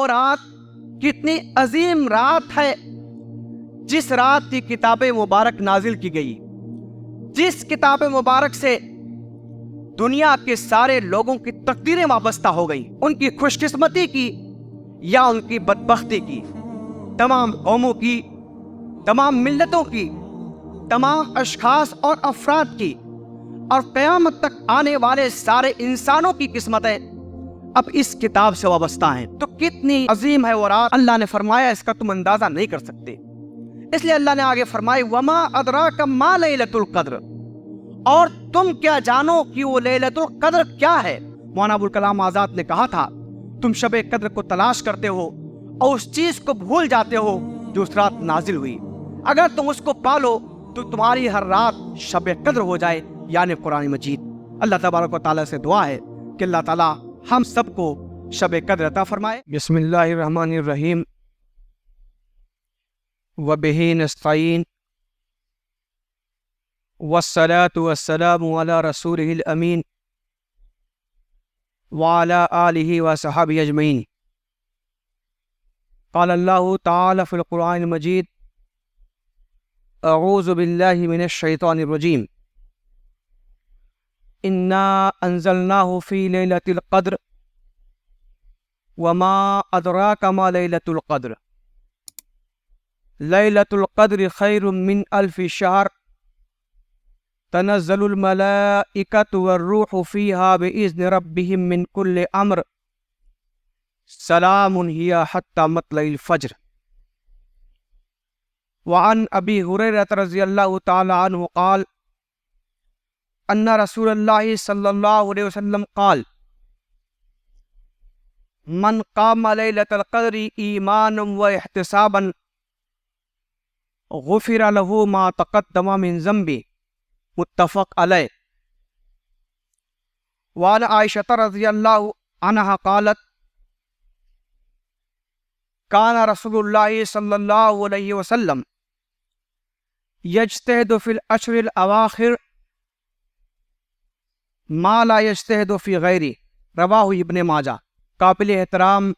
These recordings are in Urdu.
رات کتنی عظیم رات ہے جس رات کی کتاب مبارک نازل کی گئی، جس کتاب مبارک سے دنیا کے سارے لوگوں کی تقدیریں وابستہ ہو گئیں، ان کی خوش قسمتی کی یا ان کی بدبختی کی، تمام قوموں کی، تمام ملتوں کی، تمام اشخاص اور افراد کی، اور قیامت تک آنے والے سارے انسانوں کی قسمتیں اب اس کتاب سے وابستہ ہیں۔ تو کتنی عظیم ہے وہ رات، اللہ نے فرمایا اس کا تم اندازہ نہیں کر سکتے۔ اس لیے اللہ نے آگے فرمایا وما ادراک ما لیلۃ القدر، اور تم کیا جانو کہ وہ لیلۃ القدر کیا ہے۔ مولانا ابوالکلام آزاد نے کہا تھا تم شب قدر کو تلاش کرتے ہو اور اس چیز کو بھول جاتے ہو جو اس رات نازل ہوئی، اگر تم اس کو پالو تو تمہاری ہر رات شب قدر ہو جائے، یعنی قرآن مجید۔ اللہ تبارک و تعالیٰ سے دعا ہے کہ اللہ تعالیٰ ہم سب کو شب قدر عطا فرمائے۔ بسم اللہ الرحمن الرحیم، وبہ نستعین، والصلاة والسلام علی رسولہ الامین، وعلی آلہ وصحبہ اجمعین۔ قال اللہ تعالی فی القرآن المجید اعوذ باللہ من الشیطان الرجیم انا انزلناہ فی لیلۃ القدر وما ادراک ما لیلۃ القدر لیلۃ القدر خیر من الف شہر تنزل الملائکۃ والروح فیہا بإذن ربہم من کل امر سلام ہی حتی مطلع الفجر۔ وعن ابی ہریرہ رضی اللہ تعالی عنہ قال ان رسول اللہ صلی اللہ علیہ وسلم قال من قام لیلۃ القدر ایمانا واحتسابا غفر له ما تقدم من ذنبه، متفق علیہ۔ وعن عائشہ رضی اللہ عنہا قالت کان رسول اللہ صلی اللہ علیہ وسلم یجتہد فی العشر الاواخر ما لا یجتہد فی غیرہ، رواہ ابن ماجہ۔ قابل احترام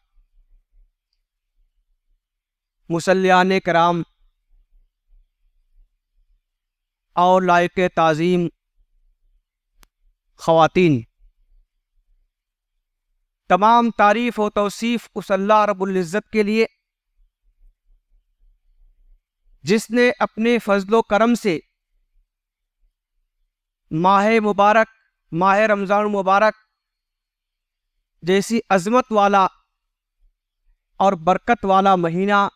مصلیان کرام اور لائق تعظیم خواتین، تمام تعریف و توصیف اس اللہ رب العزت کے لیے جس نے اپنے فضل و کرم سے ماہ مبارک، ماہ رمضان المبارک جیسی عظمت والا اور برکت والا مہینہ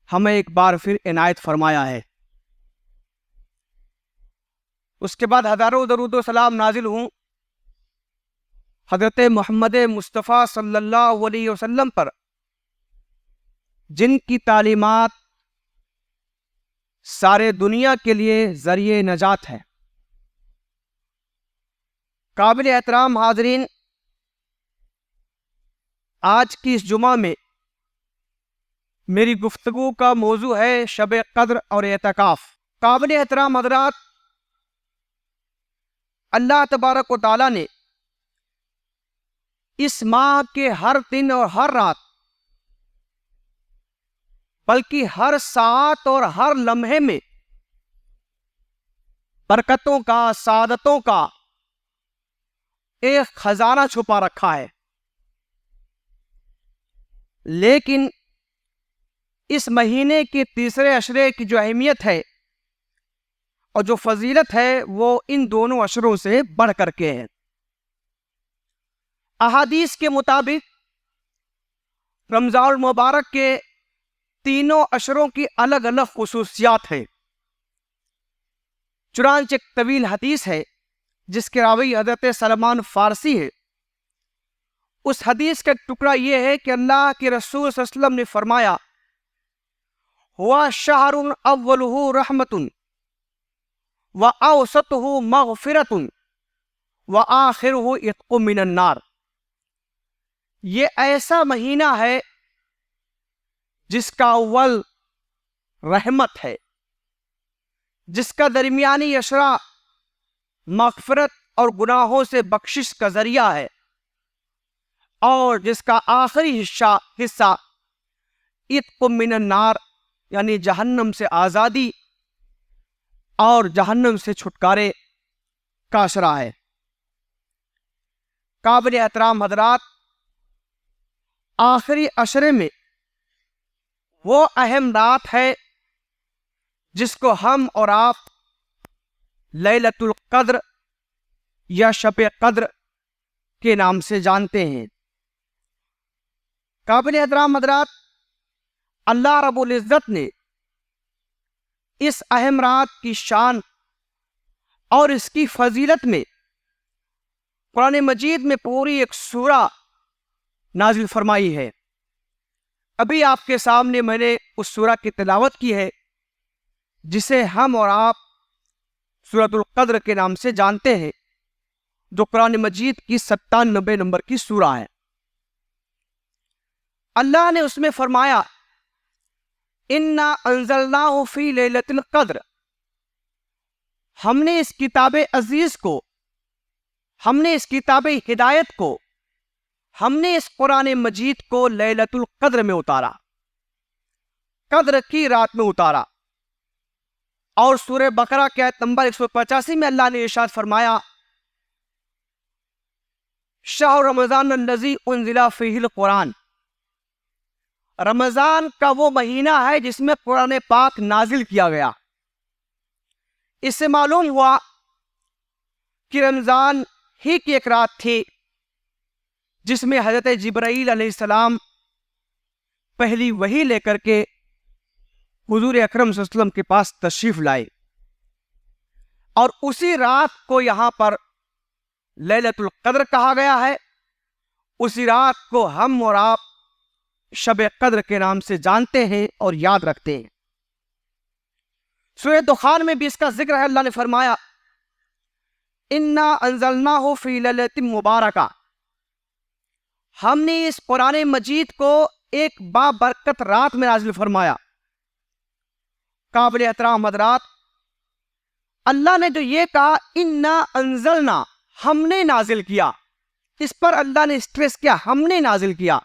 ہمیں ایک بار پھر عنایت فرمایا ہے۔ اس کے بعد ہزاروں درود و سلام نازل ہوں حضرت محمد مصطفیٰ صلی اللہ علیہ وسلم پر، جن کی تعلیمات سارے دنیا کے لیے ذریعہ نجات ہے۔ قابل احترام حاضرین، آج کی اس جمعہ میں میری گفتگو کا موضوع ہے شب قدر اور اعتکاف۔ قابل احترام حضرات، اللہ تبارک و تعالی نے اس ماہ کے ہر دن اور ہر رات، بلکہ ہر ساعت اور ہر لمحے میں برکتوں کا، سعادتوں کا ایک خزانہ چھپا رکھا ہے۔ لیکن اس مہینے کے تیسرے عشرے کی جو اہمیت ہے اور جو فضیلت ہے وہ ان دونوں عشروں سے بڑھ کر کے ہے۔ احادیث کے مطابق رمضان المبارک کے تینوں عشروں کی الگ الگ خصوصیات ہیں۔ چنانچہ ایک طویل حدیث ہے جس کے راوی حضرت سلمان فارسی ہے۔ اس حدیث کا ایک ٹکڑا یہ ہے کہ اللہ کے رسول صلی اللہ علیہ وسلم نے فرمایا ہوا شہر اولہ رحمت واوسطہ مغفرۃ وآخرہ عتق من النار۔ یہ ایسا مہینہ ہے جس کا اول رحمت ہے، جس کا درمیانی عشرہ مغفرت اور گناہوں سے بخشش کا ذریعہ ہے، اور جس کا آخری حصہ عتق من النار یعنی جہنم سے آزادی اور جہنم سے چھٹکارے کا اشرہ ہے۔ قابل احترام حضرات، آخری عشرے میں وہ اہم رات ہے جس کو ہم اور آپ لیلۃ القدر یا شب قدر کے نام سے جانتے ہیں۔ قابل احترام حضرات، اللہ رب العزت نے اس اہم رات کی شان اور اس کی فضیلت میں قرآن مجید میں پوری ایک سورہ نازل فرمائی ہے۔ ابھی آپ کے سامنے میں نے اس سورہ کی تلاوت کی ہے جسے ہم اور آپ سورۃ القدر کے نام سے جانتے ہیں، جو قرآن مجید کی 97 نمبر کی سورہ ہے۔ اللہ نے اس میں فرمایا انا انزلناہ فی لیلۃ القدر، ہم نے اس کتاب عزیز کو، ہم نے اس کتاب ہدایت کو، ہم نے اس قرآن مجید کو لیلۃ القدر میں اتارا، قدر کی رات میں اتارا۔ اور سورہ بقرہ کے آیت نمبر 185 میں اللہ نے ارشاد فرمایا شہر رمضان الذی انزل فیہ القرآن، رمضان کا وہ مہینہ ہے جس میں قرآن پاک نازل کیا گیا۔ اس سے معلوم ہوا کہ رمضان ہی کی ایک رات تھی جس میں حضرت جبرائیل علیہ السلام پہلی وحی لے کر کے حضور اکرم صلی اللہ علیہ وسلم کے پاس تشریف لائے، اور اسی رات کو یہاں پر لیلۃ القدر کہا گیا ہے۔ اسی رات کو ہم اور آپ شب قدر کے نام سے جانتے ہیں اور یاد رکھتے ہیں۔ سورہ دخان میں بھی اس کا ذکر ہے، اللہ نے فرمایا انا انزلناہ فی لیلۃ مبارکہ، ہم نے اس قرآن مجید کو ایک بابرکت رات میں نازل فرمایا۔ قابل احترام حضرات، اللہ نے جو یہ کہا انا انزلنا، ہم نے نازل کیا، اس پر اللہ نے اسٹریس کیا، ہم نے نازل کیا۔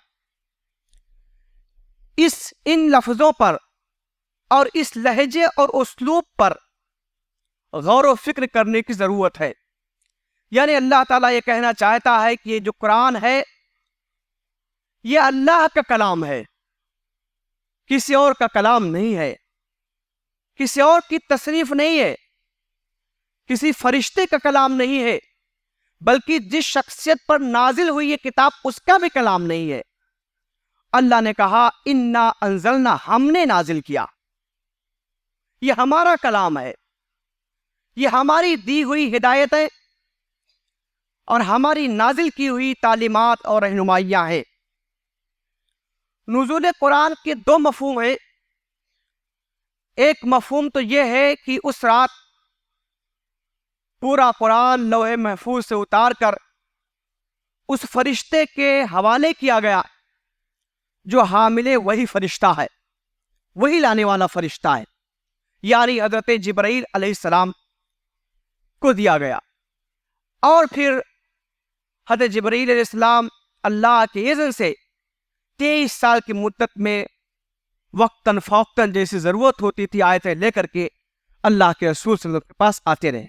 ان لفظوں پر اور اس لہجے اور اسلوب پر غور و فکر کرنے کی ضرورت ہے۔ یعنی اللہ تعالیٰ یہ کہنا چاہتا ہے کہ یہ جو قرآن ہے یہ اللہ کا کلام ہے، کسی اور کا کلام نہیں ہے، کسی اور کی تصریف نہیں ہے، کسی فرشتے کا کلام نہیں ہے، بلکہ جس شخصیت پر نازل ہوئی یہ کتاب اس کا بھی کلام نہیں ہے۔ اللہ نے کہا انا انزلنا، ہم نے نازل کیا، یہ ہمارا کلام ہے، یہ ہماری دی ہوئی ہدایتیں اور ہماری نازل کی ہوئی تعلیمات اور رہنمائیاں ہیں۔ نزول قرآن کے دو مفہوم ہیں۔ ایک مفہوم تو یہ ہے کہ اس رات پورا قرآن لوح محفوظ سے اتار کر اس فرشتے کے حوالے کیا گیا جو حامل وہی فرشتہ ہے، وہی لانے والا فرشتہ ہے، یعنی حضرت جبرائیل علیہ السلام کو دیا گیا۔ اور پھر حضرت جبرائیل علیہ السلام اللہ کے اذن سے 23 سال کی مدت میں وقتاً فوقتاً جیسی ضرورت ہوتی تھی آیتیں لے کر کے اللہ کے رسول صلی اللہ علیہ وسلم کے پاس آتے رہے۔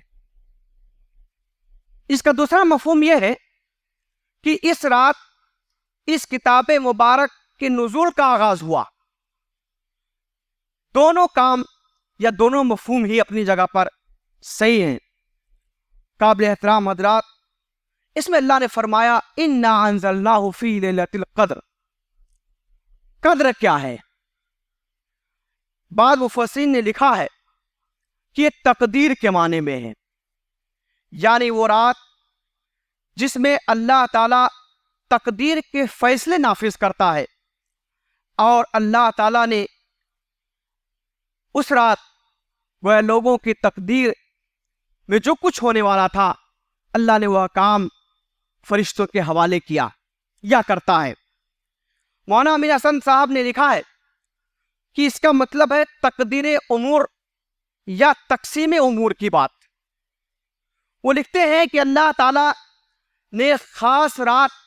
اس کا دوسرا مفہوم یہ ہے کہ اس رات اس کتاب مبارک کے نزول کا آغاز ہوا۔ دونوں کام یا دونوں مفہوم ہی اپنی جگہ پر صحیح ہیں۔ قابل احترام حضرات، اس میں اللہ نے فرمایا انا انزلناہ فی لیلۃ القدر۔ قدر کیا ہے؟ بعض مفسرین نے لکھا ہے کہ یہ تقدیر کے معنی میں ہے، یعنی وہ رات جس میں اللہ تعالی تقدیر کے فیصلے نافذ کرتا ہے، اور اللہ تعالی نے اس رات وہ لوگوں کی تقدیر میں جو کچھ ہونے والا تھا اللہ نے وہ کام فرشتوں کے حوالے کیا یا کرتا ہے۔ مولانا امین حسن صاحب نے لکھا ہے کہ اس کا مطلب ہے تقدیر امور یا تقسیم امور کی بات۔ وہ لکھتے ہیں کہ اللہ تعالی نے خاص رات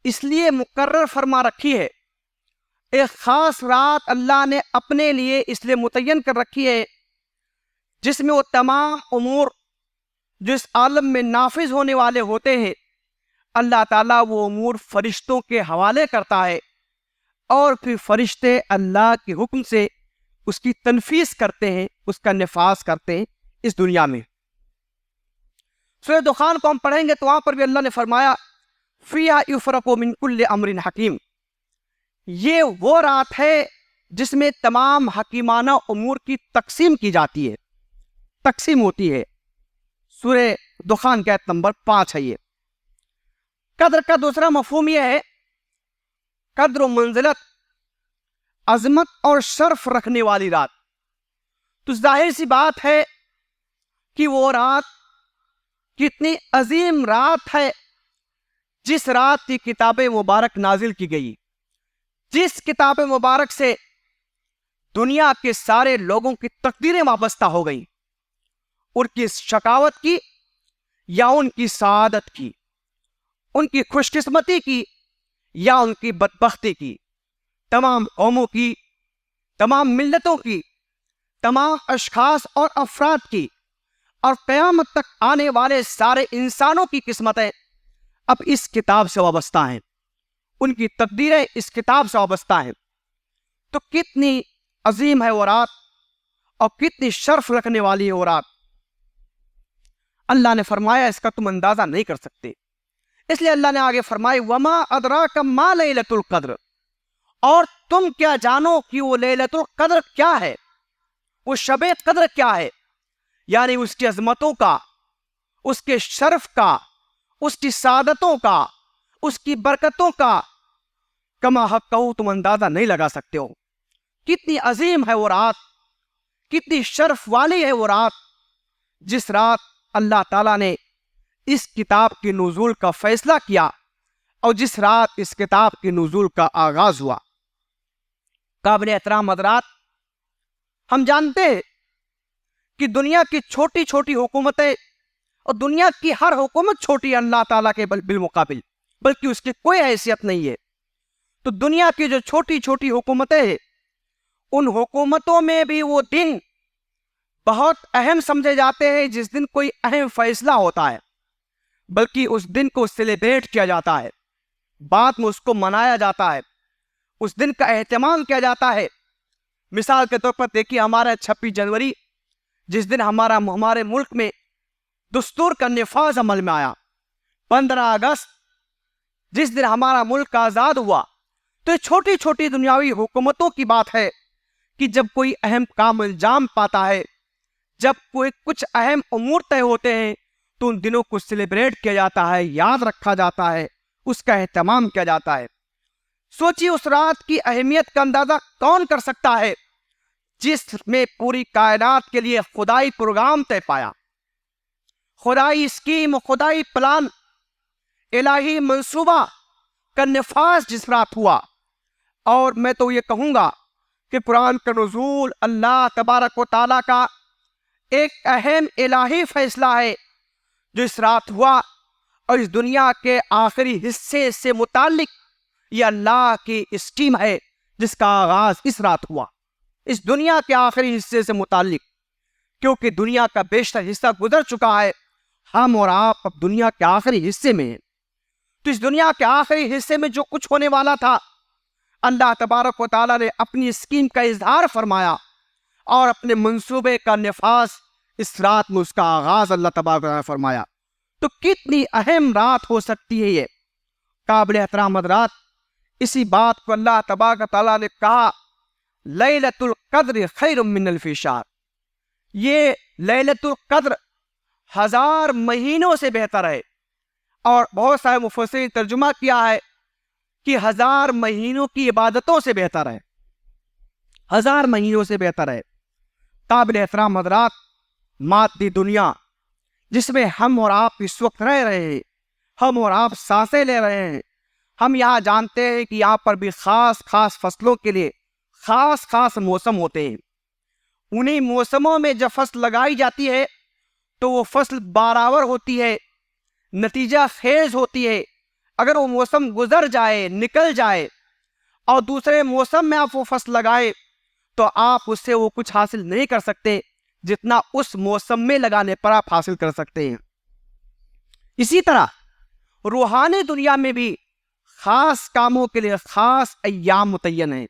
اس لیے مقرر فرما رکھی ہے، ایک خاص رات اللہ نے اپنے لیے اس لیے متعین کر رکھی ہے جس میں وہ تمام امور جو اس عالم میں نافذ ہونے والے ہوتے ہیں اللہ تعالیٰ وہ امور فرشتوں کے حوالے کرتا ہے، اور پھر فرشتے اللہ کے حکم سے اس کی تنفیذ کرتے ہیں، اس کا نفاذ کرتے ہیں اس دنیا میں۔ سورہ دخان کو ہم پڑھیں گے تو وہاں پر بھی اللہ نے فرمایا فیہا یفرق من کل امر حکیم، یہ وہ رات ہے جس میں تمام حکیمانہ امور کی تقسیم کی جاتی ہے، تقسیم ہوتی ہے۔ سورہ دخان کی آیت نمبر 5 ہے یہ۔ قدر کا دوسرا مفہوم یہ ہے قدر و منزلت، عظمت اور شرف رکھنے والی رات۔ تو ظاہر سی بات ہے کہ وہ رات کتنی عظیم رات ہے جس رات کی کتاب مبارک نازل کی گئی، جس کتاب مبارک سے دنیا کے سارے لوگوں کی تقدیریں وابستہ ہو گئیں، ان کی شقاوت کی یا ان کی سعادت کی، ان کی خوش قسمتی کی یا ان کی بدبختی کی، تمام قوموں کی، تمام ملتوں کی، تمام اشخاص اور افراد کی، اور قیامت تک آنے والے سارے انسانوں کی قسمتیں اب اس کتاب سے وابستہ ہیں، ان کی تقدیریں اس کتاب سے وابستہ ہیں۔ تو کتنی عظیم ہے وہ رات اور کتنی شرف رکھنے والی ہے وہ رات، اللہ نے فرمایا اس کا تم اندازہ نہیں کر سکتے۔ اس لیے اللہ نے آگے فرمایا وما ادراک ما لیلۃ القدر، اور تم کیا جانو کہ وہ لیلۃ القدر کیا ہے، وہ شب قدر کیا ہے، یعنی اس کی عظمتوں کا، اس کے شرف کا، اس کی سعادتوں کا، اس کی برکتوں کا کما حق کہو تم اندازہ نہیں لگا سکتے ہو۔ کتنی عظیم ہے وہ رات، کتنی شرف والی ہے وہ رات، جس رات اللہ تعالیٰ نے اس کتاب کے نزول کا فیصلہ کیا اور جس رات اس کتاب کے نزول کا آغاز ہوا۔ قابل احترام حضرات، ہم جانتے ہیں کہ دنیا کی چھوٹی چھوٹی حکومتیں، اور دنیا کی ہر حکومت چھوٹی ہے اللہ تعالیٰ کے بالمقابل، بلکہ اس کی کوئی حیثیت نہیں ہے۔ تو دنیا کی جو چھوٹی چھوٹی حکومتیں ہیں، ان حکومتوں میں بھی وہ دن بہت اہم سمجھے جاتے ہیں جس دن کوئی اہم فیصلہ ہوتا ہے، بلکہ اس دن کو سیلیبریٹ کیا جاتا ہے، بعد میں اس کو منایا جاتا ہے، اس دن کا اہتمام کیا جاتا ہے۔ مثال کے طور پر دیکھیے ہمارا 26 جنوری، جس دن ہمارے ملک میں دستور کا نفاذ عمل میں آیا، 15 اگست جس دن ہمارا ملک آزاد ہوا۔ تو یہ چھوٹی چھوٹی دنیاوی حکومتوں کی بات ہے کہ جب کوئی اہم کام انجام پاتا ہے، جب کوئی کچھ اہم امور طے ہوتے ہیں تو ان دنوں کو سیلیبریٹ کیا جاتا ہے، یاد رکھا جاتا ہے، اس کا اہتمام کیا جاتا ہے۔ سوچیے اس رات کی اہمیت کا اندازہ کون کر سکتا ہے جس میں پوری کائنات کے لیے خدائی پروگرام طے پایا، خدائی اسکیم، خدائی پلان، الہی منصوبہ کا نفاذ جس رات ہوا۔ اور میں تو یہ کہوں گا کہ قرآن کا نزول اللہ تبارک و تعالیٰ کا ایک اہم الہی فیصلہ ہے جو اس رات ہوا، اور اس دنیا کے آخری حصے سے متعلق یہ اللہ کی اسکیم ہے جس کا آغاز اس رات ہوا، اس دنیا کے آخری حصے سے متعلق، کیونکہ دنیا کا بیشتر حصہ گزر چکا ہے، ہم اور آپ اب دنیا کے آخری حصے میں ہیں۔ تو اس دنیا کے آخری حصے میں جو کچھ ہونے والا تھا، اللہ تبارک و تعالیٰ نے اپنی اسکیم کا اظہار فرمایا اور اپنے منصوبے کا نفاذ اس رات میں، اس کا آغاز اللہ تبارک و تعالیٰ نے فرمایا۔ تو کتنی اہم رات ہو سکتی ہے یہ۔ قابل احترام حضرات، اسی بات کو اللہ تبارک و تعالیٰ نے کہا لیلۃ القدر خیر من الف شہر، یہ لیلۃ القدر 1000 مہینوں سے بہتر ہے۔ اور بہت سارے مفسرین ترجمہ کیا ہے کہ 1000 مہینوں کی عبادتوں سے بہتر ہے، 1000 مہینوں سے بہتر ہے۔ قابل احترام حضرات، مادی دنیا جس میں ہم اور آپ اس وقت رہ رہے ہیں، ہم اور آپ سانسیں لے رہے ہیں، ہم یہاں جانتے ہیں کہ یہاں پر بھی خاص فصلوں کے لیے خاص موسم ہوتے ہیں۔ انہی موسموں میں جب فصل لگائی جاتی ہے تو وہ فصل بارآور ہوتی ہے، نتیجہ خیز ہوتی ہے، اگر وہ موسم گزر جائے، نکل جائے اور دوسرے موسم میں آپ وہ فصل لگائے تو آپ اس سے وہ کچھ حاصل نہیں کر سکتے جتنا اس موسم میں لگانے پر آپ حاصل کر سکتے ہیں۔ اسی طرح روحانی دنیا میں بھی خاص کاموں کے لیے خاص ایام متعین ہیں،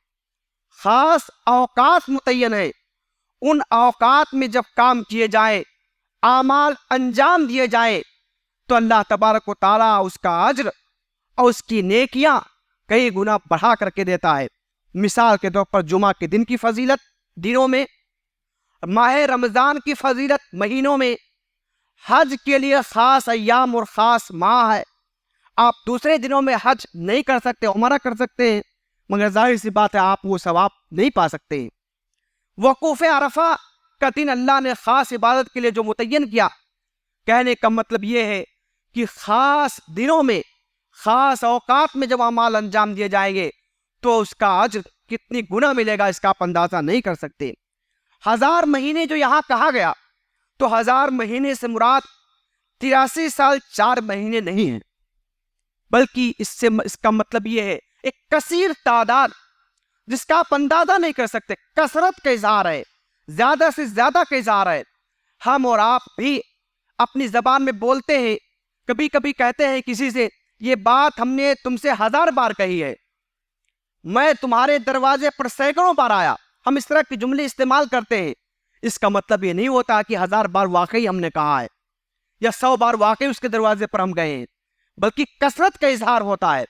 خاص اوقات متعین ہیں۔ ان اوقات میں جب کام کیے جائیں، اعمال انجام دیے جائیں تو اللہ تبارک و تعالیٰ اس کا اجر اور اس کی نیکیاں کئی گنا بڑھا کر کے دیتا ہے۔ مثال کے طور پر جمعہ کے دن کی فضیلت دنوں میں، ماہ رمضان کی فضیلت مہینوں میں، حج کے لیے خاص ایام اور خاص ماہ ہے۔ آپ دوسرے دنوں میں حج نہیں کر سکتے، عمرہ کر سکتے ہیں، مگر ظاہر سی بات ہے آپ وہ ثواب نہیں پا سکتے ہیں۔ وقوف عرفہ کا دن اللہ نے خاص عبادت کے لیے جو متعین کیا، کہنے کا مطلب یہ ہے کہ خاص دنوں میں، خاص اوقات میں جب اعمال انجام دیے جائیں گے تو اس کا اجر کتنی گنا ملے گا اس کا آپ اندازہ نہیں کر سکتے۔ 1000 مہینے جو یہاں کہا گیا تو 1000 مہینے سے مراد 83 سال 4 مہینے نہیں ہیں، بلکہ اس کا مطلب یہ ہے ایک کثیر تعداد جس کا آپ اندازہ نہیں کر سکتے، کثرت کا اظہار ہے، زیادہ سے زیادہ کا اظہار ہے۔ ہم اور آپ بھی اپنی زبان میں بولتے ہیں، کبھی کبھی کہتے ہیں کسی سے، یہ بات ہم نے تم سے 1000 بار کہی ہے، میں تمہارے دروازے پر سینکڑوں بار آیا۔ ہم اس طرح کے جملے استعمال کرتے ہیں، اس کا مطلب یہ نہیں ہوتا کہ 1000 بار واقعی ہم نے کہا ہے یا 100 بار واقعی اس کے دروازے پر ہم گئے ہیں، بلکہ کثرت کا اظہار ہوتا ہے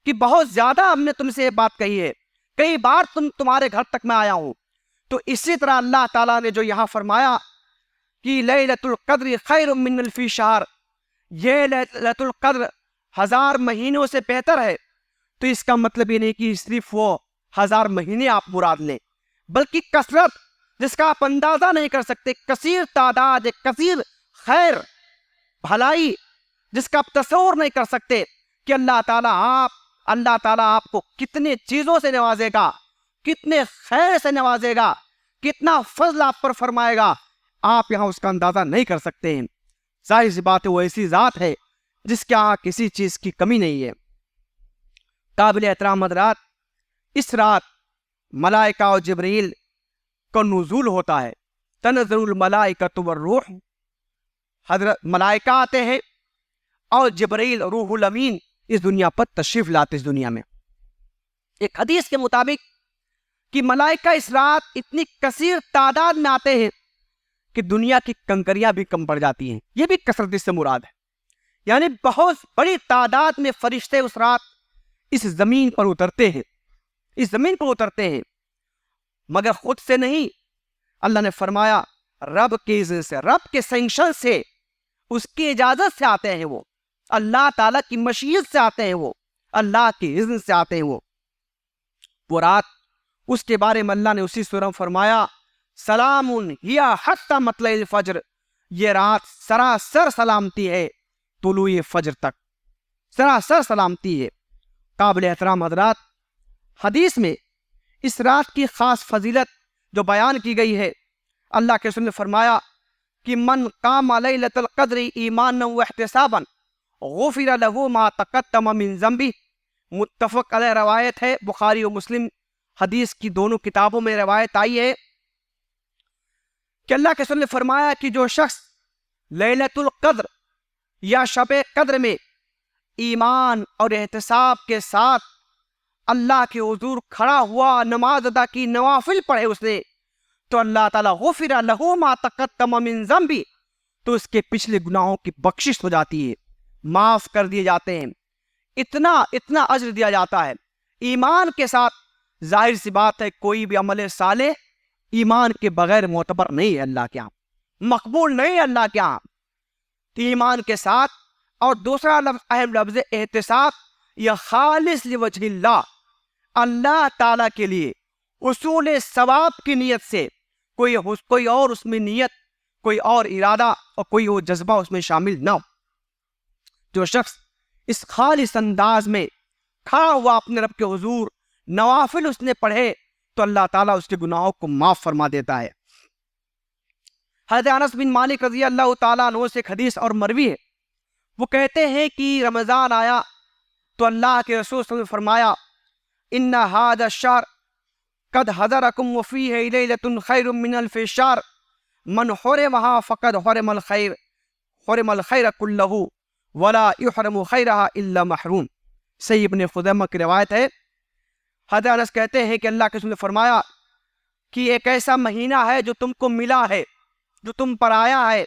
کہ بہت زیادہ ہم نے تم سے یہ بات کہی ہے، کئی بار تمہارے گھر تک میں آیا ہوں۔ تو اسی طرح اللہ تعالیٰ نے جو یہاں فرمایا کہ لیلۃ القدر خیر من الف شہر، یہ لیلۃ القدر 1000 مہینوں سے بہتر ہے، تو اس کا مطلب یہ نہیں کہ صرف وہ 1000 مہینے آپ مراد لیں، بلکہ کثرت جس کا آپ اندازہ نہیں کر سکتے، کثیر تعداد، کثیر خیر، بھلائی جس کا آپ تصور نہیں کر سکتے کہ اللہ تعالیٰ آپ کو کتنے چیزوں سے نوازے گا، کتنے خیر سے نوازے گا، کتنا فضل آپ پر فرمائے گا، آپ یہاں اس کا اندازہ نہیں کر سکتے ہیں۔ ظاہر سی بات ہے وہ ایسی ذات ہے جس کے یہاں کسی چیز کی کمی نہیں ہے۔ قابل احترام حضرات، اس رات ملائکہ اور جبریل کا نزول ہوتا ہے، تنزل الملائکۃ والروح، حضرت ملائکہ آتے ہیں اور جبریل روح الامین اس دنیا پر تشریف لاتے اس دنیا میں۔ ایک حدیث کے مطابق کہ ملائکہ اس رات اتنی کثیر تعداد میں آتے ہیں کہ دنیا کی کنکریاں بھی کم پڑ جاتی ہیں، یہ بھی کثرت اس سے مراد ہے، یعنی بہت بڑی تعداد میں فرشتے اس رات اس زمین پر اترتے ہیں، مگر خود سے نہیں، اللہ نے فرمایا رب کے اذن سے، رب کے سینکشن سے، اس کی اجازت سے آتے ہیں، وہ اللہ تعالیٰ کی مشیت سے آتے ہیں، وہ اللہ کے اذن سے آتے ہیں۔ وہ رات، اس کے بارے میں اللہ نے اسی سورہ میں فرمایا سلام ہی حتی مطلع الفجر، یہ رات سراسر سلامتی ہے طلوع فجر تک، سراسر سلامتی ہے۔ قابل احترام حضرات، حدیث میں اس رات کی خاص فضیلت جو بیان کی گئی ہے، اللہ کے رسول نے فرمایا کہ من قام لیلۃ القدر ایمانا واحتسابا غفر له ما تقدم من ذنبہ، متفق علیہ روایت ہے، بخاری و مسلم حدیث کی دونوں کتابوں میں روایت آئی ہے کہ اللہ کے رسول نے فرمایا کہ جو شخص لیلۃ القدر یا شب قدر میں ایمان اور احتساب کے ساتھ اللہ کے حضور کھڑا ہوا، نماز ادا کی، نوافل پڑھے اس نے، تو اللہ تعالیٰ غفر له ما تقدم من ذنبہ، تو اس کے پچھلے گناہوں کی بخشش ہو جاتی ہے، معاف کر دیے جاتے ہیں، اتنا اجر دیا جاتا ہے۔ ایمان کے ساتھ ظاہر سی بات ہے کوئی بھی عمل صالح ایمان کے بغیر معتبر نہیں ہے، اللہ کے ہاں مقبول نہیں ہے، اللہ کے ہاں ایمان کے ساتھ۔ اور دوسرا لفظ، اہم لفظ احتساب، یا خالص لوجہ اللہ، اللہ تعالیٰ کے لیے حصول ثواب کی نیت سے، کوئی اور اس میں نیت، کوئی اور ارادہ اور کوئی اور جذبہ اس میں شامل نہ ہو۔ جو شخص اس خالص انداز میں کھڑا ہوا اپنے رب کے حضور، نوافل اس نے پڑھے، تو اللہ تعالیٰ اس کے گناہوں کو معاف فرما دیتا ہے۔ حضرت انس بن مالک رضی اللہ تعالیٰ عنہ سے ایک حدیث اور مروی ہے، وہ کہتے ہیں کہ رمضان آیا، تو اللہ کے رسول صلی اللہ علیہ وسلم نے فرمایا ان ھذا الشہر قد حضرکم وفیہ لیلۃ خیر من الف شہر من حرمھا فقد حرم الخیر کلہ ولا یحرم خیرھا الا محروم۔ صحیح ابن خزیمہ کی روایت ہے۔ حضرت انس کہتے ہیں کہ اللہ کے رسول نے فرمایا کہ ایک ایسا مہینہ ہے جو تم کو ملا ہے، جو تم پر آیا ہے،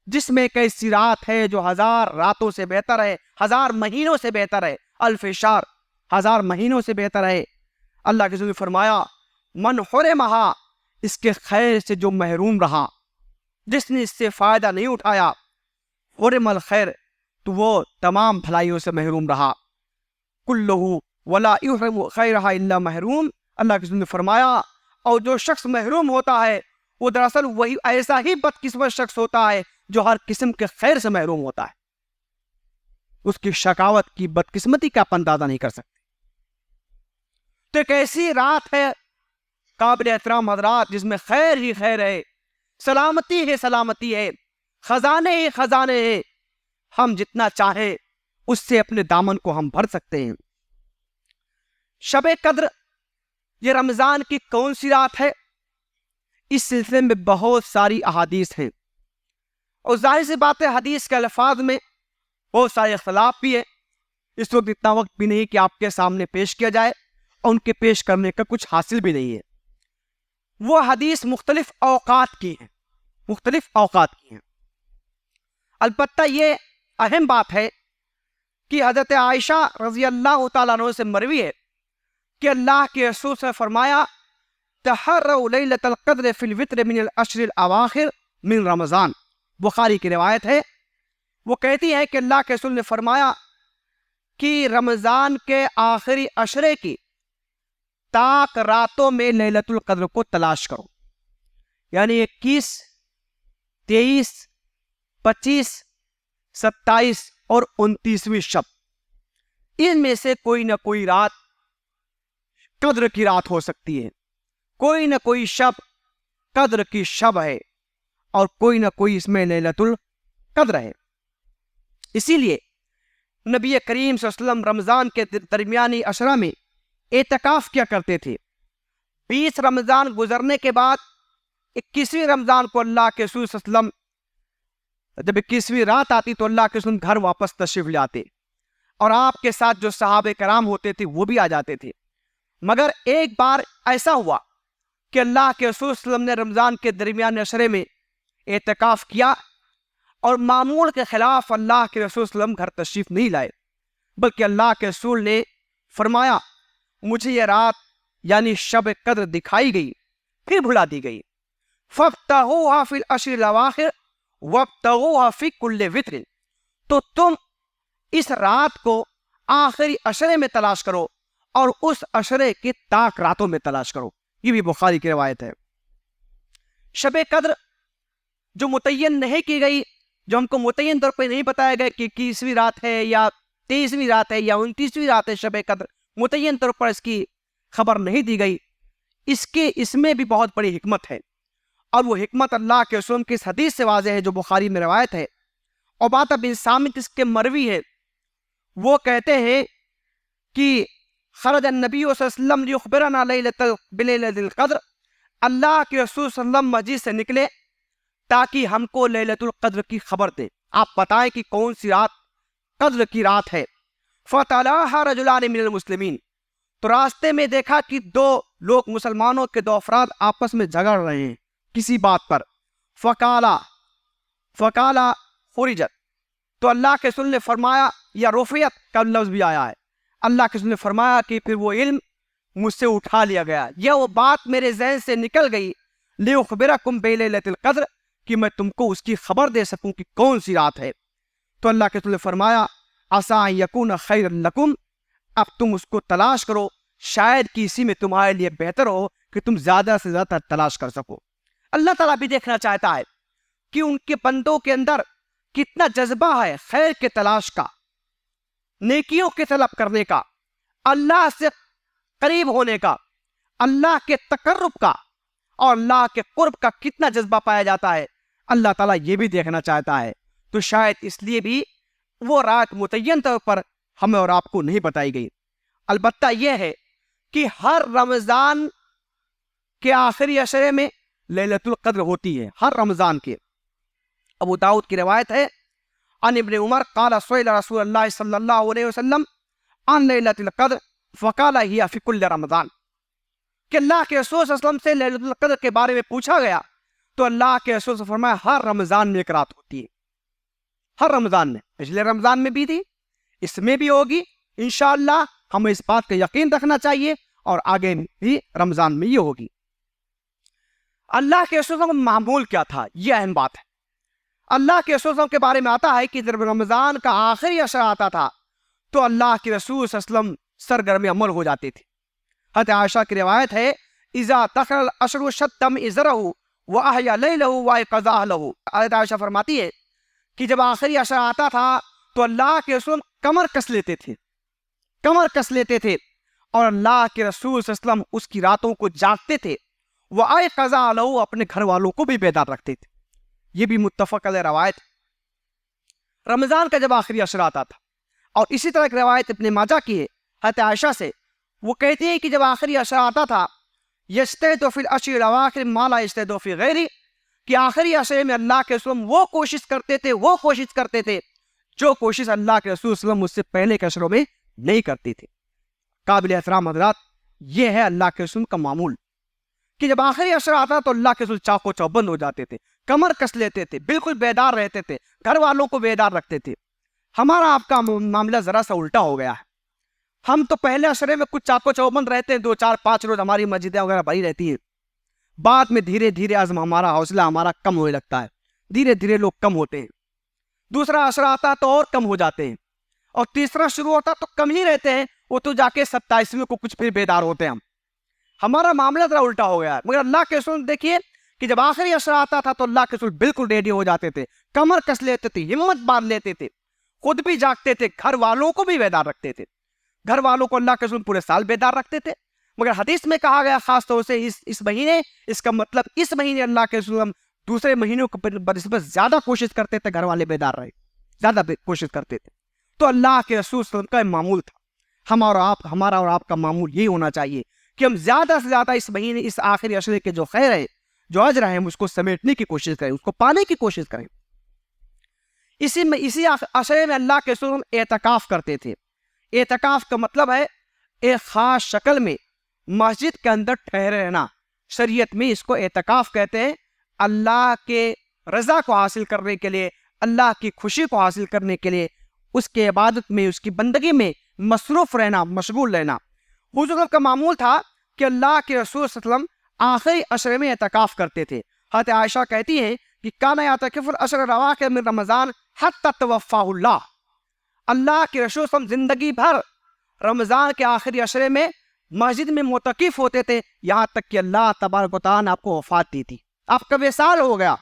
جس میں ایک ایسی رات ہے جو 1000 راتوں سے بہتر ہے، 1000 مہینوں سے بہتر ہے، الف شہر 1000 مہینوں سے بہتر ہے۔ اللہ کے رسول نے فرمایا من حرمھا، اس کے خیر سے جو محروم رہا، جس نے اس سے فائدہ نہیں اٹھایا، حرم الخیر، تو وہ تمام بھلائیوں سے محروم رہا، کلہ ولا یحرم خیرھا الا محروم۔ اللہ کے رسول نے فرمایا اور جو شخص محروم ہوتا ہے وہ دراصل وہی ایسا ہی بدقسمت شخص ہوتا ہے جو ہر قسم کے خیر سے محروم ہوتا ہے۔ اس کی شقاوت کی بدقسمتی کا آپ اندازہ نہیں کر سکتے۔ تو ایک ایسی رات ہے قابل احترام حضرات جس میں خیر ہی خیر ہے، سلامتی ہی سلامتی ہے، خزانے ہی خزانے ہیں، ہم جتنا چاہیں اس سے اپنے دامن کو ہم بھر سکتے ہیں۔ شب قدر یہ رمضان کی کون سی رات ہے؟ اس سلسلے میں بہت ساری احادیث ہیں، اور ظاہر سی بات ہے حدیث کے الفاظ میں بہت سارے اختلاف بھی ہے۔ اس وقت اتنا وقت بھی نہیں کہ آپ کے سامنے پیش کیا جائے، اور ان کے پیش کرنے کا کچھ حاصل بھی نہیں ہے۔ وہ حدیث مختلف اوقات کی ہیں، مختلف اوقات کی ہیں۔ البتہ یہ اہم بات ہے کہ حضرت عائشہ رضی اللہ تعالیٰ عنہ سے مروی ہے کہ اللہ کے رسول سے فرمایا تحروا لیلۃ القدر فی الوتر من العشر الاواخر من رمضان، بخاری کی روایت ہے۔ وہ کہتی ہے کہ اللہ کے رسول نے فرمایا کہ رمضان کے آخری عشرے کی تاک راتوں میں لیلۃ القدر کو تلاش کرو، یعنی 21، 23، 25، 27 اور 29ویں شب، ان میں سے کوئی نہ کوئی رات قدر کی رات ہو سکتی ہے، کوئی نہ کوئی شب قدر کی شب ہے، اور کوئی نہ کوئی اس میں لیلۃ القدر ہے۔ اسی لیے نبی کریم صلی اللہ علیہ وسلم رمضان کے درمیانی عشرہ میں اعتکاف کیا کرتے تھے۔ 20 رمضان گزرنے کے بعد 21ویں رمضان کو اللہ کے رسول صلی اللہ علیہ وسلم جب 21ویں رات آتی تو اللہ کے رسول گھر واپس تشریف لے آتے، اور آپ کے ساتھ جو صحابہ کرام ہوتے تھے وہ بھی آ جاتے تھے۔ مگر ایک بار ایسا ہوا کہ اللہ کے رسول صلی اللہ علیہ وسلم نے رمضان کے درمیان عشرے میں اعتکاف کیا، اور معمول کے خلاف اللہ کے رسول صلی اللہ علیہ وسلم گھر تشریف نہیں لائے، بلکہ اللہ کے رسول نے فرمایا مجھے یہ رات یعنی شب قدر دکھائی گئی، پھر بھلا دی گئی، فَابْتَغُوهَا فِي الْعَشْرِ الْأَوَاخِرِ وَابْتَغُوهَا فِي كُلِّ وِتْرٍ، تو تم اس رات کو آخری عشرے میں تلاش کرو اور اس عشرے کے تاک راتوں میں تلاش کرو۔ یہ بھی بخاری کی روایت ہے۔ شب قدر جو متعین نہیں کی گئی، جو ہم کو متعین طور پہ نہیں بتایا گیا کہ 21ویں رات ہے یا 23ویں رات ہے یا 29ویں رات ہے، شب قدر متعین طور پر اس کی خبر نہیں دی گئی، اس میں بھی بہت بڑی حکمت ہے، اور وہ حکمت اللہ کے رسول کی اس حدیث سے واضح ہے جو بخاری میں روایت ہے۔ عبادہ بن صامت اس کے مروی ہے، وہ کہتے ہیں کہ خرج النبی صلی اللہ علیہ وسلم لیخبرنا بلیلۃ القدر، اللہ کے رسول صلی اللہ علیہ وسلم مسجد سے نکلے تاکہ ہم کو لیلۃ القدر کی خبر دیں، آپ بتائیں کہ کون سی رات قدر کی رات ہے۔ فَتَلَاهَا رَجُلَانِ مِنَ الْمُسْلِمِينَ، تو راستے میں دیکھا کہ 2 لوگ مسلمانوں کے 2 افراد آپس میں جھگڑ رہے ہیں کسی بات پر۔ فَقَالَ خُرِجَتْ، تو اللہ کے رسول نے فرمایا، یا رفعت کا لفظ بھی آیا ہے، اللہ کے رسول نے فرمایا کہ پھر وہ علم مجھ سے اٹھا لیا گیا، یا وہ بات میرے ذہن سے نکل گئی، لِأُخْبِرَكُمْ بِلَيْلَةِ الْقَدْرِ، کہ میں تم کو اس کی خبر دے سکوں کہ کون سی رات ہے۔ تو اللہ کے رسول نے فرمایا عَسَىٰ أَن يَكُونَ خَيْرًا لَكُمْ، اب تم اس کو تلاش کرو، شاید کہ اسی میں تمہارے لیے بہتر ہو کہ تم زیادہ سے زیادہ تلاش کر سکو۔ اللہ تعالیٰ بھی دیکھنا چاہتا ہے کہ ان کے بندوں کے اندر کتنا جذبہ ہے خیر کے تلاش کا، نیکیوں کے طلب کرنے کا، اللہ سے قریب ہونے کا، اللہ کے تقرب کا اور اللہ کے قرب کا کتنا جذبہ پایا جاتا ہے، اللہ تعالیٰ یہ بھی دیکھنا چاہتا ہے۔ تو شاید اس لیے بھی وہ رات متعین طور پر ہمیں اور آپ کو نہیں بتائی گئی. البتہ یہ ہے کہ ہر رمضان کے آخری عشرے میں لیلۃ القدر ہوتی ہے، ہر رمضان کے. ابو داؤد کی روایت ہے عن ابن عمر قال سئل رسول اللہ صلی اللہ علیہ وسلم عن لیلۃ القدر فقال ہی فی کل رمضان، کہ اللہ کے رسول صلی اللہ علیہ وسلم سے لیلۃ القدر کے بارے میں پوچھا گیا تو اللہ کے رسول صلی اللہ علیہ وسلم نے فرمایا ہر رمضان میں ایک رات ہوتی ہے، ہر رمضان میں. پچھلے رمضان میں بھی تھی، اس میں بھی ہوگی انشاءاللہ. ہمیں اس بات کا یقین رکھنا چاہیے اور آگے بھی رمضان میں یہ ہوگی. اللہ کے رسول صلی اللہ علیہ وسلم کا معمول کیا تھا، یہ اہم بات ہے. اللہ کے رسول صلی اللہ علیہ وسلم کے بارے میں آتا ہے کہ جب رمضان کا آخری عشرہ آتا تھا تو اللہ کے رسول صلی اللہ علیہ وسلم سرگرم عمل ہو جاتے تھے. حضرت عائشہ کی روایت ہے اذا دخل العشر شتم ازرہ واحیا لیلہ وایقظ اہلہ. حضرت عائشہ فرماتی ہے کہ جب آخری عشرہ آتا تھا تو اللہ کے رسول کمر کس لیتے تھے، کمر کس لیتے تھے، اور اللہ کے رسول صلی اللہ علیہ وسلم اس کی راتوں کو جاگتے تھے. وایقظ اہلہ، اپنے گھر والوں کو بھی بیدار رکھتے تھے. یہ بھی متفق علیہ روایت رمضان کا جب آخری عشرہ آتا تھا. اور اسی طرح ایک روایت ابن ماجہ کی ہے حضرت عائشہ سے، وہ کہتے ہیں کہ جب آخری عشرہ آتا تھا یجتہد فی العشر الاواخر ما لا یجتہد فی غیرہ، کہ آخری عشرے میں اللہ کے رسول وہ کوشش کرتے تھے جو کوشش اللہ کے رسول صلی اللہ علیہ وسلم اس سے پہلے کے عشروں میں نہیں کرتے تھے. قابل احترام حضرات، یہ ہے اللہ کے رسول کا معمول کہ جب آخری عشرہ آتا تو اللہ کے رسول چاق و چوبند ہو جاتے تھے، کمر کس لیتے تھے، بالکل بیدار رہتے تھے، گھر والوں کو بیدار رکھتے تھے. ہمارا آپ کا معاملہ ذرا سا الٹا ہو گیا ہے. ہم تو پہلے عشرے میں کچھ چاق و چوبند رہتے ہیں، 2 4 5 روز ہماری مسجدیں وغیرہ بھری رہتی ہیں. بعد میں دھیرے دھیرے عزم ہمارا، حوصلہ ہمارا کم ہونے لگتا ہے، دھیرے دھیرے لوگ کم ہوتے ہیں. دوسرا عشرہ آتا تو اور کم ہو جاتے ہیں، اور تیسرا شروع ہوتا تو کم ہی رہتے ہیں، وہ تو جا کے 27ویں کو کچھ پھر بیدار ہوتے ہیں. ہمارا معاملہ ذرا الٹا ہو گیا ہے. مگر اللہ کے رسول دیکھیے کہ جب آخری عشرہ آتا تھا تو اللہ کے رسول بالکل ریڈی ہو جاتے تھے، کمر کس لیتے تھے، ہمت باندھ لیتے تھے، خود بھی جاگتے تھے، گھر والوں کو بھی بیدار رکھتے تھے. گھر والوں کو اللہ کے رسول پورے سال بیدار رکھتے تھے. مگر حدیث میں کہا گیا خاص طور سے اس مہینے، اس کا مطلب اس مہینے اللہ کے رسول دوسرے مہینوں کو بنسبت زیادہ کوشش کرتے تھے گھر والے بیدار رہے، زیادہ کوشش کرتے تھے. تو اللہ کے رسول صلی اللہ علیہ وسلم کا معمول تھا. ہمارا اور آپ کا معمول یہی ہونا چاہیے کہ ہم زیادہ سے زیادہ اس مہینے، اس آخری عشرے کے جو خیر ہے، جو اجر ہے، ہم اس کو سمیٹنے کی کوشش کریں، اس کو پانے کی کوشش کریں. اسی عشرے میں اللہ کے رسول اعتکاف کرتے تھے. اعتکاف کا مطلب ہے ایک خاص شکل میں مسجد کے اندر ٹھہرے رہنا. شریعت میں اس کو اعتکاف کہتے ہیں. اللہ کے رضا کو حاصل کرنے کے لیے، اللہ کی خوشی کو حاصل کرنے کے لیے، اس کے عبادت میں، اس کی بندگی میں مصروف رہنا، مشغول رہنا. حضور کا معمول تھا کہ اللہ کے رسول صلی اللہ علیہ وسلم آخری عشرے میں اعتکاف کرتے تھے. حضرت عائشہ کہتی ہیں کہ کان یعتکف العشر الاواخر من رمضان حتی توفاہ اللہ. اللہ کے رسول صلی اللہ علیہ وسلم زندگی بھر رمضان کے آخری عشرے میں مسجد میں معتکف ہوتے تھے، یہاں تک کہ اللہ تبارک و تعالیٰ نے آپ کو وفات دی تھی، آپ کا وصال ہو گیا.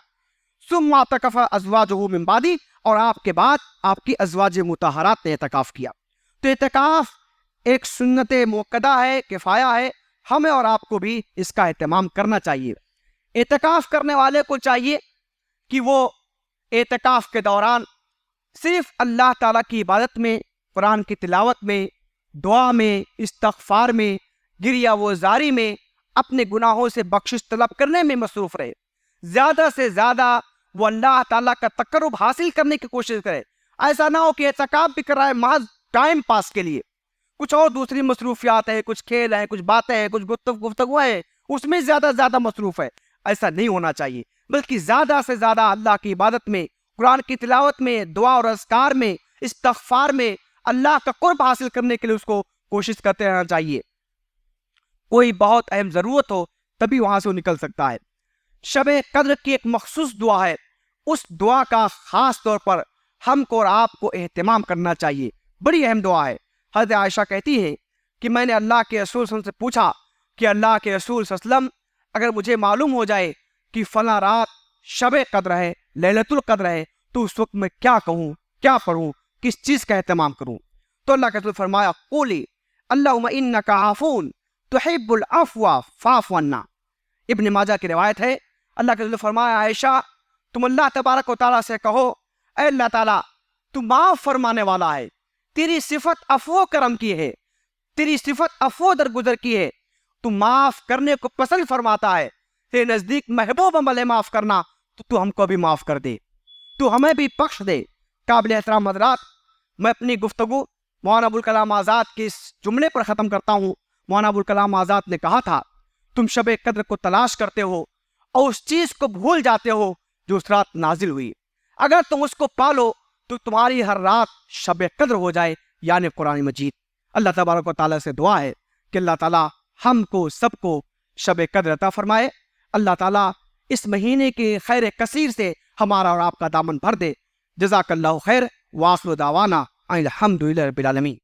ثم اعتکف ازواجہ من بعدی، اور آپ کے بعد آپ کی ازواج مطہرات نے اعتکاف کیا. تو اعتکاف ایک سنت موقدہ ہے، کفایہ ہے. ہمیں اور آپ کو بھی اس کا اہتمام کرنا چاہیے. اعتکاف کرنے والے کو چاہیے کہ وہ اعتکاف کے دوران صرف اللہ تعالیٰ کی عبادت میں، قرآن کی تلاوت میں، دعا میں، استغفار میں، گریہ و زاری میں، اپنے گناہوں سے بخشش طلب کرنے میں مصروف رہے. زیادہ سے زیادہ وہ اللہ تعالیٰ کا تقرب حاصل کرنے کی کوشش کرے. ایسا نہ ہو کہ اعتکاف بھی کرائے محض ٹائم پاس کے لیے، کچھ اور دوسری مصروفیات ہیں، کچھ کھیل ہیں، کچھ باتیں ہیں، کچھ گفتگو ہیں، اس میں زیادہ مصروف ہے. ایسا نہیں ہونا چاہیے، بلکہ زیادہ سے زیادہ اللہ کی عبادت میں، قرآن کی تلاوت میں، دعا اور اذکار میں، استغفار میں اللہ کا قرب حاصل کرنے کے لیے اس کو کوشش کرتے رہنا چاہیے. کوئی بہت اہم ضرورت ہو تبھی وہاں سے وہ نکل سکتا ہے. شب قدر کی ایک مخصوص دعا ہے، اس دعا کا خاص طور پر ہم کو اور آپ کو اہتمام کرنا چاہیے. بڑی اہم دعا ہے. حضرت عائشہ کہتی ہے کہ میں نے اللہ کے رسول صلی اللہ علیہ وسلم سے پوچھا کہ اللہ کے رسول صلی اللہ علیہ وسلم اگر مجھے معلوم ہو جائے کہ فلاں رات شب قدر ہے، لیلۃ القدر ہے، تو اس وقت میں کیا کہوں، کیا پڑھوں، کس چیز کا اہتمام کروں؟ تو اللہ کے رسول فرمایا قولی اللہم انک عفو تحب العفو فاعف عنا. ابن ماجہ کی روایت ہے، اللہ کے رسول فرمایا عائشہ تم اللہ تبارک و تعالیٰ سے کہو اے اللہ تعالیٰ تو معاف فرمانے والا ہے، تیری صفت عفو و کرم کی ہے، تیری صفت عفو و درگزر کی ہے، تو معاف کرنے کو پسند فرماتا ہے، تیرے نزدیک محبوب عمل ہے معاف کرنا، تو ہم کو بھی معاف کر دے، تو ہمیں بھی بخش دے۔ قابل احترام حضرات، میں اپنی گفتگو مولانا ابوالکلام آزاد کے اس جملے پر ختم کرتا ہوں۔ مولانا ابوالکلام آزاد نے کہا تھا، تم شب قدر کو تلاش کرتے ہو اور اس چیز کو بھول جاتے ہو جو اس رات نازل ہوئی، اگر تم اس کو پالو تو تمہاری ہر رات شب قدر ہو جائے، یعنی قرآن مجید۔ اللہ تبارک و تعالیٰ سے دعا ہے کہ اللہ تعالیٰ ہم کو سب کو شب قدر عطا فرمائے۔ اللہ تعالیٰ اس مہینے کے خیر کثیر سے ہمارا اور آپ کا دامن بھر دے۔ جزاک اللہ خیر، وآخر دعوانا ان الحمد للہ رب العالمین۔